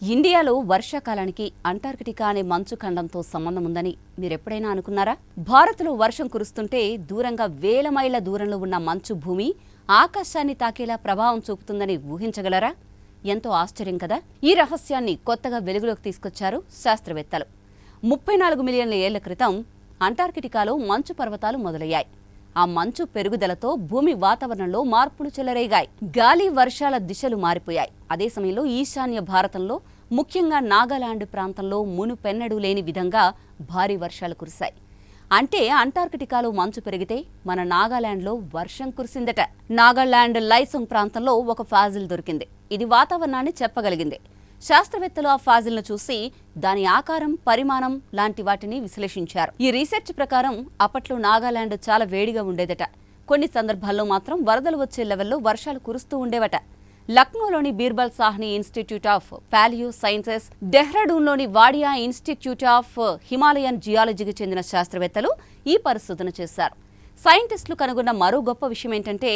ఇండియాలో వర్షాకాలానికి అంటార్కిటికా అనే మంచు ఖండంతో సంబంధం ఉందని మీరెప్పుడైనా అనుకున్నారా? భారత్లో వర్షం కురుస్తుంటే దూరంగా వేల మైళ్ల దూరంలో ఉన్న మంచు భూమి ఆకాశాన్ని తాకేలా ప్రభావం చూపుతుందని ఊహించగలరా? ఎంతో ఆశ్చర్యం కదా. ఈ రహస్యాన్ని కొత్తగా వెలుగులోకి తీసుకొచ్చారు శాస్త్రవేత్తలు. 34 మిలియన్ల ఏళ్ల క్రితం అంటార్కిటికాలో మంచు పర్వతాలు మొదలయ్యాయి. ఆ మంచు పెరుగుదలతో భూమి వాతావరణంలో మార్పులు చెలరేగాయి. గాలి వర్షాల దిశలు మారిపోయాయి. అదే సమయంలో ఈశాన్య భారతంలో, ముఖ్యంగా నాగాలాండ్ ప్రాంతంలో మునుపెన్నడూ లేని విధంగా భారీ వర్షాలు కురిశాయి. అంటే అంటార్కిటికాలో మంచు పెరిగితే మన నాగాలాండ్లో వర్షం కురిసిందట. నాగాలాండ్ లైసొంగ్ ప్రాంతంలో ఒక ఫాజిల్ దొరికింది. ఇది వాతావరణాన్ని చెప్పగలిగింది. శాస్త్రవేత్తలు ఆ ఫాజిల్ను చూసి దాని ఆకారం, పరిమాణం లాంటి వాటిని విశ్లేషించారు. ఈ రీసెర్చ్ ప్రకారం అప్పట్లో నాగాలాండ్ చాలా వేడిగా ఉండేదట. కొన్ని సందర్భాల్లో మాత్రం వరదలు వచ్చే లెవెల్లో వర్షాలు కురుస్తూ ఉండేవట. లక్నోలోని Birbal Sahni institute of palaeosciences, డెహ్రాడూన్లోని వాడియా ఇన్స్టిట్యూట్ ఆఫ్ హిమాలయన్ జియాలజీకి చెందిన శాస్త్రవేత్తలు ఈ పరిశోధన చేశారు. సైంటిస్టులు కనుగొన్న మరో గొప్ప విషయం ఏంటంటే,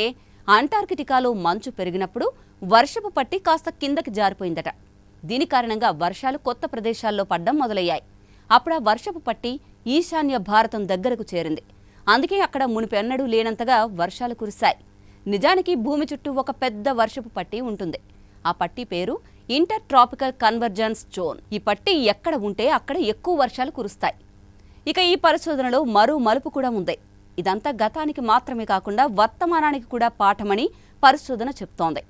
అంటార్కిటికాలో మంచు పెరిగినప్పుడు వర్షపు పట్టి కాస్త కిందకి జారిపోయిందట. దీని కారణంగా వర్షాలు కొత్త ప్రదేశాల్లో పడ్డం మొదలయ్యాయి. అప్పుడు ఆ వర్షపు పట్టి ఈశాన్య భారతం దగ్గరకు చేరింది. అందుకే అక్కడ మునిపెన్నడూ లేనంతగా వర్షాలు కురిశాయి. నిజానికి భూమి చుట్టూ ఒక పెద్ద వర్షపు పట్టి ఉంటుంది. ఆ పట్టి పేరు ఇంటర్ ట్రాపికల్ కన్వర్జెన్స్ జోన్. ఈ పట్టి ఎక్కడ ఉంటే అక్కడ ఎక్కువ వర్షాలు కురుస్తాయి. ఇక ఈ పరిశోధనలో మరో మలుపు కూడా ఉంది. ఇదంతా గతానికి మాత్రమే కాకుండా వర్తమానానికి కూడా పాఠమని పరిశోధన చెప్తోంది.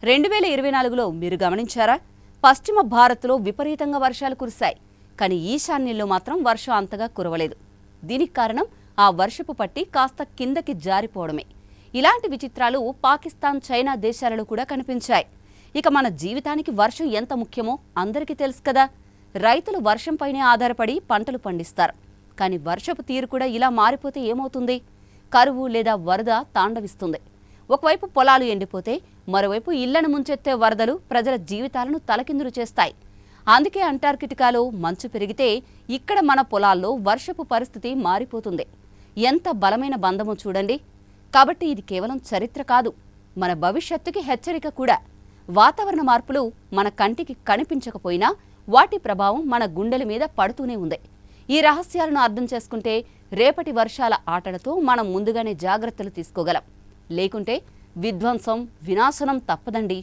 2024లో మీరు గమనించారా? పశ్చిమ భారత్లో విపరీతంగా వర్షాలు కురిశాయి. కానీ ఈశాన్యంలో మాత్రం వర్షం అంతగా కురవలేదు. దీనికి కారణం ఆ వర్షపు పట్టి కాస్త కిందకి జారిపోవడమే. ఇలాంటి విచిత్రాలు పాకిస్తాన్, చైనా దేశాలలో కూడా కనిపించాయి. ఇక మన జీవితానికి వర్షం ఎంత ముఖ్యమో అందరికీ తెలుసు కదా. రైతులు వర్షంపైనే ఆధారపడి పంటలు పండిస్తారు. కానీ వర్షపు తీరు కూడా ఇలా మారిపోతే ఏమవుతుంది? కరువు లేదా వరద తాండవిస్తుంది. ఒకవైపు పొలాలు ఎండిపోతే, మరోవైపు ఇళ్లను ముంచెత్తే వరదలు ప్రజల జీవితాలను తలకిందులు చేస్తాయి. అందుకే అంటార్కిటికాలో మంచు పెరిగితే ఇక్కడ మన పొలాల్లో వర్షపు పరిస్థితి మారిపోతుంది. ఎంత బలమైన బంధమో చూడండి. కాబట్టి ఇది కేవలం చరిత్ర కాదు, మన భవిష్యత్తుకి హెచ్చరిక కూడా. వాతావరణ మార్పులు మన కంటికి కనిపించకపోయినా వాటి ప్రభావం మన గుండెల మీద పడుతూనే ఉంది. ఈ రహస్యాలను అర్థం చేసుకుంటే రేపటి వర్షాల ఆటలతో మనం ముందుగానే జాగ్రత్తలు తీసుకోగలం. లేకుంటే విధ్వంసం, వినాశనం తప్పదండి.